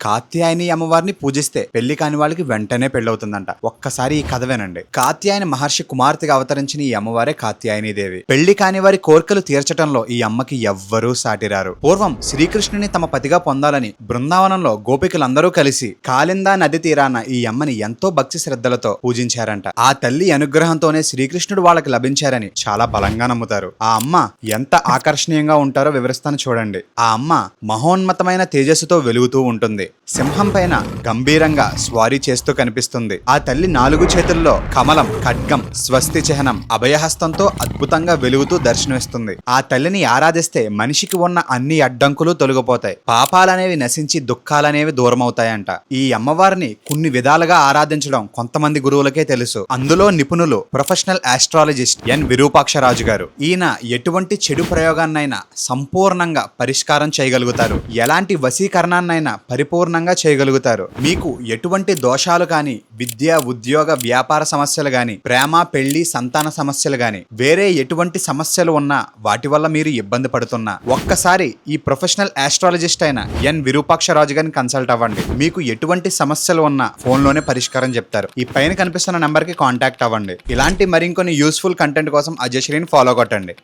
కాత్యాయని అమ్మవారిని పూజిస్తే పెళ్లి కాని వాళ్ళకి వెంటనే పెళ్ళవుతుందంట. ఒక్కసారి ఈ కథ వినండి. కాత్యాయని మహర్షి కుమార్తెగా అవతరించిన ఈ అమ్మవారే కాత్యాయని దేవి. పెళ్లి కాని వారి కోరికలు తీర్చటంలో ఈ అమ్మకి ఎవ్వరూ సాటిరారు. పూర్వం శ్రీకృష్ణుని తమ పతిగా పొందాలని బృందావనంలో గోపికలందరూ కలిసి కాళిందా నది తీరాన ఈ అమ్మని ఎంతో భక్తి శ్రద్ధలతో పూజించారంట. ఆ తల్లి అనుగ్రహంతోనే శ్రీకృష్ణుడు వాళ్ళకి లభించారని చాలా బలంగా నమ్ముతారు. ఆ అమ్మ ఎంత ఆకర్షణీయంగా ఉంటారో వివరిస్తాను చూడండి. ఆ అమ్మ మహోన్నతమైన తేజస్సుతో వెలుగుతూ ఉంటుంది. సింహం పైన గంభీరంగా స్వారీ చేస్తూ కనిపిస్తుంది. ఆ తల్లి 4 చేతుల్లో కమలం, ఖడ్గం, స్వస్తి చిహ్నం, అభయహస్తంతో అద్భుతంగా వెలుగుతూ దర్శనమిస్తుంది. ఆ తల్లిని ఆరాధిస్తే మనిషికి ఉన్న అన్ని అడ్డంకులు తొలగిపోతాయి. పాపాలనేవి నశించి దుఃఖాలనేవి దూరమవుతాయంట. ఈ అమ్మవారిని కొన్ని విధాలుగా ఆరాధించడం కొంతమంది గురువులకే తెలుసు. అందులో నిపుణులు ప్రొఫెషనల్ ఆస్ట్రాలజిస్ట్ ఎన్ విరూపాక్షరాజు గారు. ఈయన ఎటువంటి చెడు ప్రయోగాన్నైనా సంపూర్ణంగా పరిష్కారం చేయగలుగుతారు. ఎలాంటి వశీకరణాన్నైనా పరిపూర్ణంగా చేయగలుగుతారు. మీకు ఎటువంటి దోషాలు కానీ, విద్య, ఉద్యోగ, వ్యాపార సమస్యలు గాని, ప్రేమ, పెళ్లి, సంతాన సమస్యలు గాని, వేరే ఎటువంటి సమస్యలు ఉన్నా, వాటి వల్ల మీరు ఇబ్బంది పడుతున్నా ఒక్కసారి ఈ ప్రొఫెషనల్ ఆస్ట్రాలజిస్ట్ అయిన ఎన్ విరూపాక్షరాజు గారిని కన్సల్ట్ అవ్వండి. మీకు ఎటువంటి సమస్యలు ఉన్నా ఫోన్లోనే పరిష్కారం చెప్తారు. ఈ పైన కనిపిస్తున్న నెంబర్ కి కాంటాక్ట్ అవ్వండి. ఇలాంటి మరికొన్ని యూస్ఫుల్ కంటెంట్ కోసం అజయశ్రీని ఫాలో కొట్టండి.